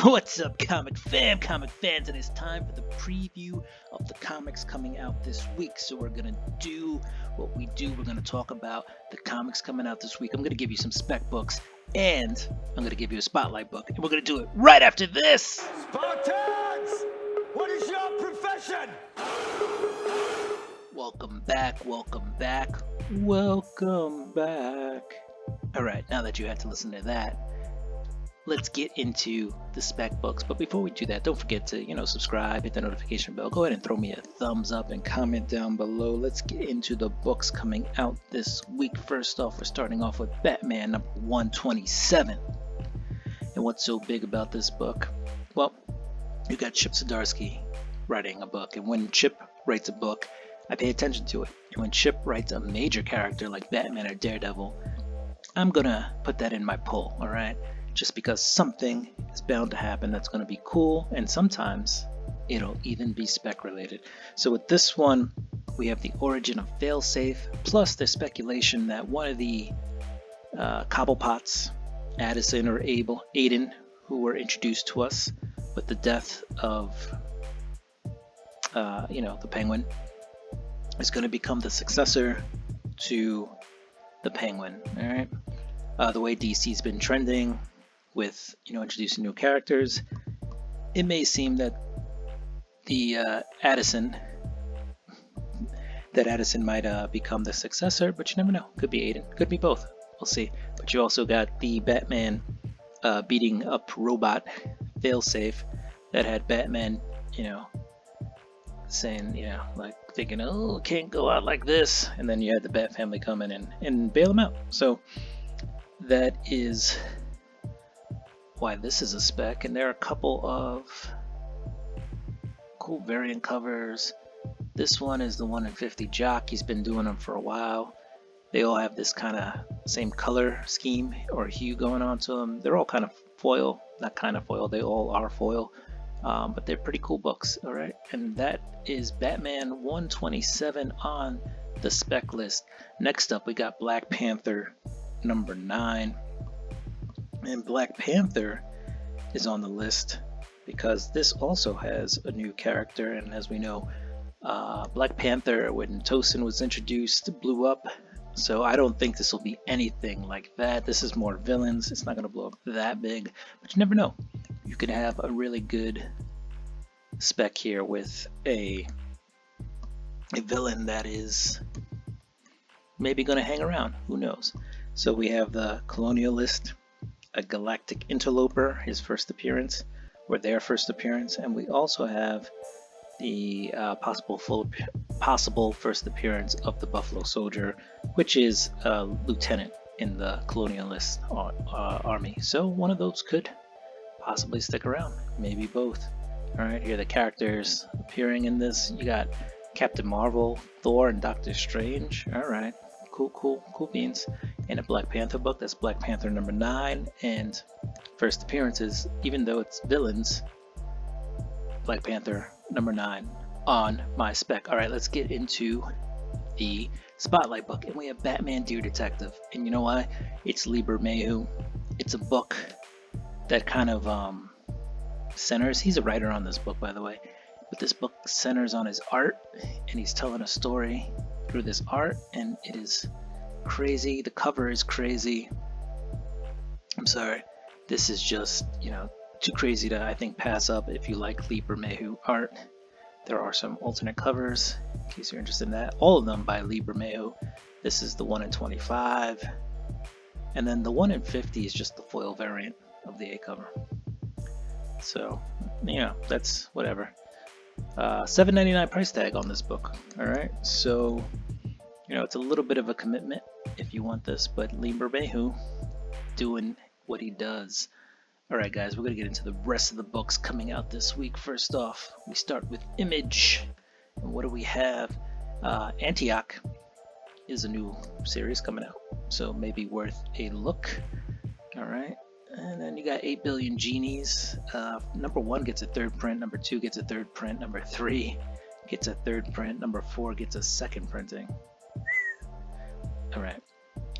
What's up, comic fans, and it's time for the preview of the comics coming out this week. So we're gonna do what we do. We're gonna talk about the comics coming out this week. I'm gonna give you some spec books, and I'm gonna give you a spotlight book, and we're gonna do it right after this. Spartans! What is your profession? Welcome back. All right, now that you had to listen to that, let's get into the spec books. But before we do that, don't forget to, subscribe, hit the notification bell. Go ahead and throw me a thumbs up and comment down below. Let's get into the books coming out this week. First off, we're starting off with Batman number 127. And what's so big about this book? Well, you got Chip Zdarsky writing a book. And when Chip writes a book, I pay attention to it. And when Chip writes a major character like Batman or Daredevil, I'm gonna put that in my poll, alright? Just because something is bound to happen that's going to be cool, and sometimes it'll even be spec related. So with this one, we have the origin of Failsafe, plus there's speculation that one of the Cobblepots, Addison or Aiden, who were introduced to us with the death of the Penguin, is going to become the successor to the Penguin. All right, the way DC's been trending with introducing new characters, it may seem that the Addison might become the successor, but you never know. Could be Aiden, could be both. We'll see. But you also got the Batman beating up robot Failsafe that had Batman, saying, like thinking, oh, can't go out like this, and then you had the Bat family come in and bail him out. So that is why this is a spec, and there are a couple of cool variant covers. This one is the 1 in 50 Jock. He's been doing them for a while. They all have this kind of same color scheme or hue going on to them. They're all kind of foil, not kind of foil, they all are foil, but they're pretty cool books. All right, and that is Batman 127 on the spec list. Next up, we got Black Panther number 9. And Black Panther is on the list because this also has a new character, and as we know, Black Panther, when Tosin was introduced, blew up. So I don't think this will be anything like that. This is more villains. It's not going to blow up that big, but you never know. You could have a really good spec here with a villain that is maybe going to hang around. Who knows? So we have the Colonialist, a Galactic Interloper, his first appearance, or their first appearance, and we also have the possible first appearance of the Buffalo Soldier, which is a lieutenant in the Colonialist army. So one of those could possibly stick around, maybe both. All right, here are the characters appearing in this. You got Captain Marvel, Thor, and Doctor Strange. All right. Cool beans. In a Black Panther book, that's Black Panther number 9, and first appearances, even though it's villains, Black Panther number 9 on my spec. All right, let's get into the spotlight book, and we have Batman Dear Detective, and you know why? It's Liber Mayhew. It's a book that kind of centers. He's a writer on this book, by the way, but this book centers on his art, and he's telling a story through this art, and it is crazy. The cover is crazy. I'm sorry, this is just too crazy to, I think, pass up if you like Liber Mayhew art. There are some alternate covers in case you're interested in that, all of them by Liber Mayhew. This is the 1 in 25, and then the 1 in 50 is just the foil variant of the A cover. So that's whatever. $7.99 price tag on this book. All right, so it's a little bit of a commitment if you want this, but Liber Mayhew doing what he does. All right, guys, we're gonna get into the rest of the books coming out this week. First off, we start with Image, and what do we have? Antioch is a new series coming out, so maybe worth a look. All right. And then you got 8 Billion Genies. Number 1 gets a 3rd print. Number 2 gets a 3rd print. Number 3 gets a 3rd print. Number 4 gets a 2nd printing. All right.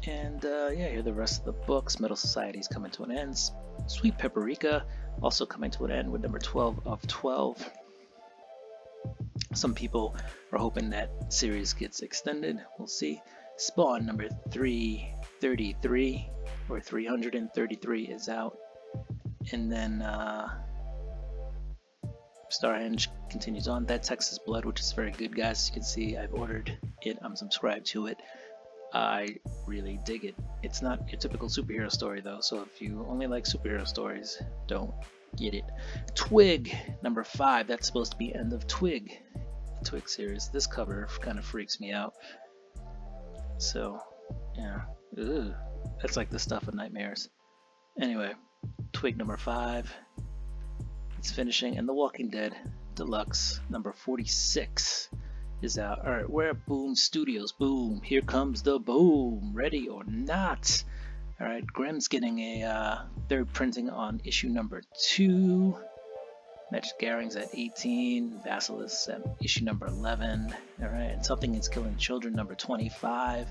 And yeah, here are the rest of the books. Metal Society is coming to an end. Sweet Paprika also coming to an end with number 12 of 12. Some people are hoping that series gets extended. We'll see. Spawn number 333 or 333 is out. And then Starhenge continues on. That Texas Blood, which is very good, guys. You can see I've ordered it. I'm subscribed to it. I really dig it. It's not your typical superhero story though, so if you only like superhero stories, don't get it. Twig number 5. That's supposed to be end of Twig series. This cover kind of freaks me out. So yeah, ugh. That's like the stuff of nightmares. Anyway, Twig number 5. It's finishing, and The Walking Dead Deluxe number 46 is out. All right, we're at Boom Studios. Boom, here comes the boom. Ready or not? All right, Grimm's getting a third printing on issue number 2. Magic Garing's at 18. Basilisk at issue number 11. All right, and Something is Killing Children number 25.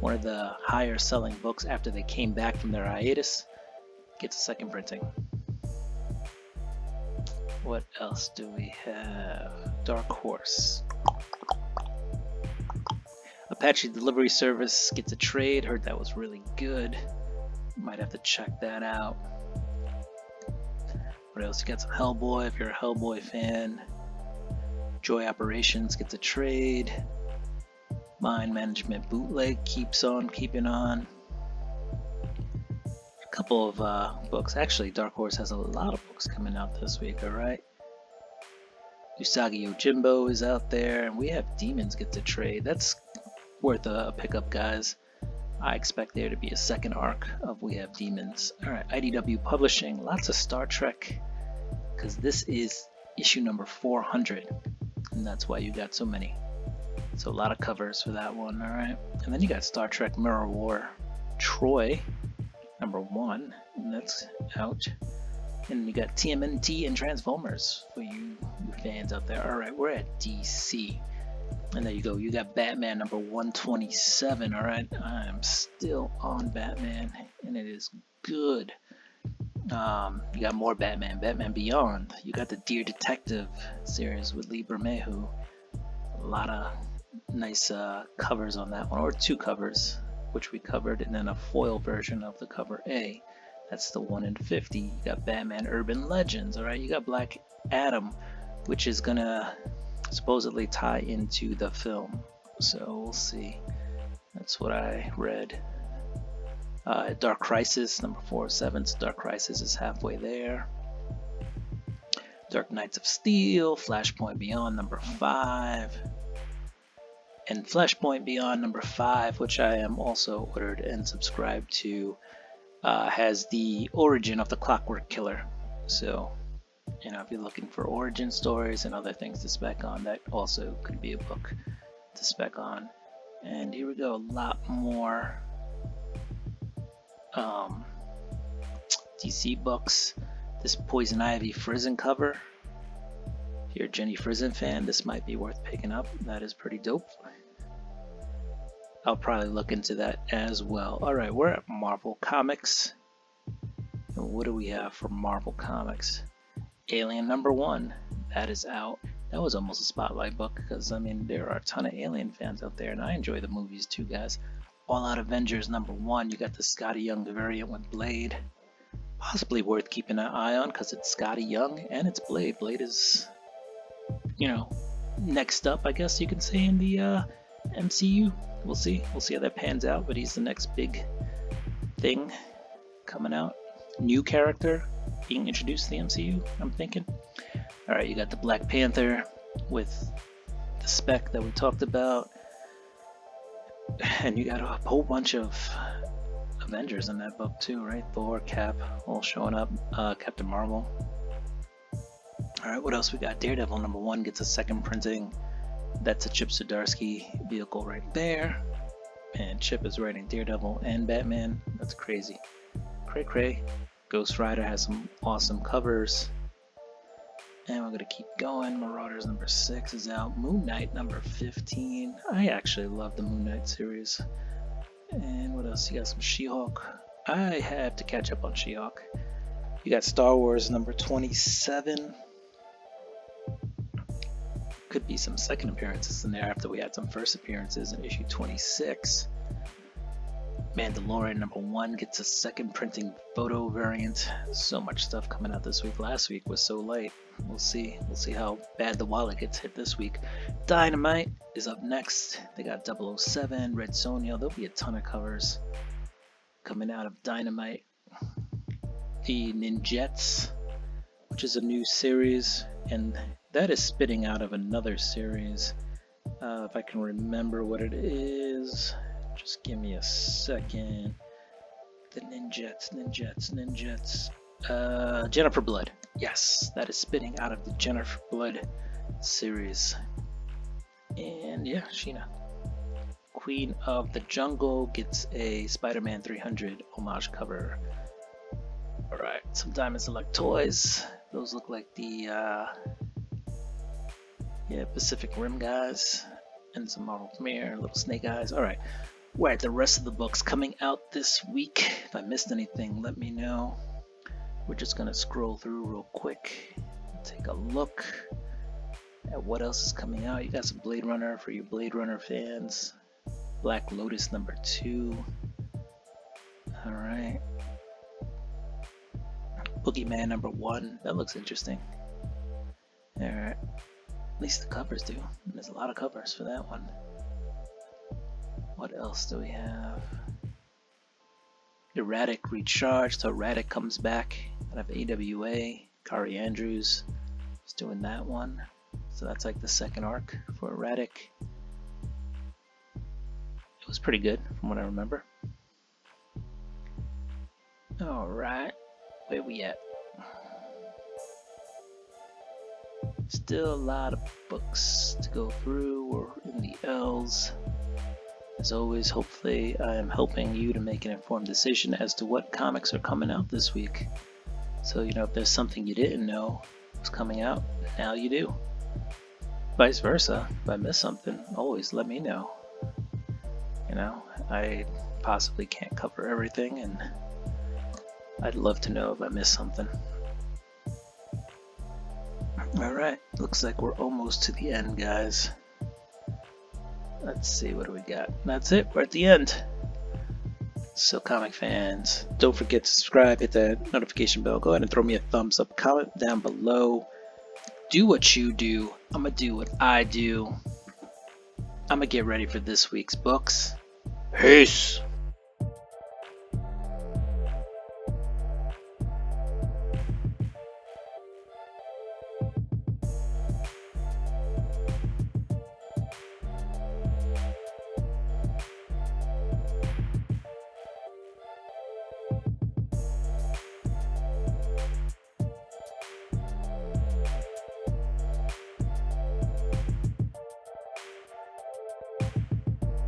One of the higher selling books after they came back from their hiatus gets a second printing. What else do we have? Dark Horse. Apache Delivery Service gets a trade. Heard that was really good. Might have to check that out. What else? You got some Hellboy if you're a Hellboy fan. Joy Operations gets a trade. Mind Management Bootleg keeps on keeping on. A couple of books. Actually, Dark Horse has a lot of books coming out this week, alright? Usagi Yojimbo is out there, and we have Demons get to trade. That's worth a pickup, guys. I expect there to be a second arc of We Have Demons. Alright, IDW Publishing, lots of Star Trek, because this is issue number 400, and that's why you got so many. So a lot of covers for that one, alright? And then you got Star Trek Mirror War Troy, number 1, and that's out. And you got TMNT and Transformers for you fans out there. Alright, we're at DC. And there you go, you got Batman number 127, alright? I'm still on Batman, and it is good. You got more Batman Beyond. You got the Dear Detective series with Lee Bermejo. A lot of nice covers on that one, or 2 covers, which we covered, and then a foil version of the cover A. That's the 1 in 50. You got Batman Urban Legends, alright? You got Black Adam, which is gonna supposedly tie into the film. So we'll see. That's what I read. Dark Crisis, number 407. So Dark Crisis is halfway there. Dark Knights of Steel, Flashpoint Beyond, number 5. And Flashpoint Beyond, number 5, which I am also ordered and subscribed to, has the origin of the Clockwork Killer. So, you know, if you're looking for origin stories and other things to spec on, that also could be a book to spec on. And here we go, a lot more DC books. This Poison Ivy Frizen cover. If you're a Jenny Frizen fan, this might be worth picking up. That is pretty dope. I'll probably look into that as well. Alright, we're at Marvel Comics. And what do we have for Marvel Comics? Alien number 1. That is out. That was almost a spotlight book because, I mean, there are a ton of Alien fans out there, and I enjoy the movies too, guys. All Out Avengers number 1. You got the Scotty Young variant with Blade. Possibly worth keeping an eye on because it's Scotty Young and it's Blade. Blade is, you know, next up, I guess you can say, in the MCU. We'll see. We'll see how that pans out, but he's the next big thing coming out. New character being introduced to the MCU, I'm thinking. Alright, you got the Black Panther with the spec that we talked about. And you got a whole bunch of Avengers in that book too, right? Thor, Cap, all showing up. Captain Marvel. Alright, what else we got? Daredevil number 1 gets a second printing. That's a Chip Zdarsky vehicle right there. And Chip is writing Daredevil and Batman. That's crazy. Cray cray. Ghost Rider has some awesome covers. And we're going to keep going. Marauders number 6 is out. Moon Knight number 15. I actually love the Moon Knight series. And what else? You got some She-Hulk. I have to catch up on She-Hulk. You got Star Wars number 27. Could be some second appearances in there after we had some first appearances in issue 26. Mandalorian number 1 gets a second printing photo variant. So much stuff coming out this week. Last week was so light. We'll see how bad the wallet gets hit this week. Dynamite is up next. They got 007, Red Sonja. There'll be a ton of covers coming out of Dynamite. The Ninjets, which is a new series, and that is spitting out of another series. If I can remember what it is, just give me a second. The Ninjets. Jennifer Blood. Yes, that is spitting out of the Jennifer Blood series. And yeah, Sheena. Queen of the Jungle gets a Spider-Man 300 homage cover. Alright, some Diamond Select toys. Those look like the Pacific Rim guys. And some Marvel Premiere, little Snake Eyes. Alright, we're at the rest of the books coming out this week. If I missed anything, let me know. We're just going to scroll through real quick. Take a look at what else is coming out. You got some Blade Runner for you Blade Runner fans. Black Lotus number 2. Alright. Boogeyman number 1. That looks interesting. Alright. At least the covers do. There's a lot of covers for that one. What else do we have? Erratic Recharged. So Erratic comes back out of AWA. Kari Andrews is doing that one. So that's like the second arc for Erratic. It was pretty good from what I remember. Alright. Where we at? Still a lot of books to go through. We're in the L's. As always, hopefully I am helping you to make an informed decision as to what comics are coming out this week. So, if there's something you didn't know was coming out, now you do. Vice versa, if I missed something, always let me know. I possibly can't cover everything, and I'd love to know if I missed something. Alright, looks like we're almost to the end, guys. Let's see, what do we got? That's it, we're at the end. So comic fans, don't forget to subscribe, hit that notification bell, go ahead and throw me a thumbs up, comment down below. Do what you do, I'm gonna do what I do. I'm gonna get ready for this week's books. Peace!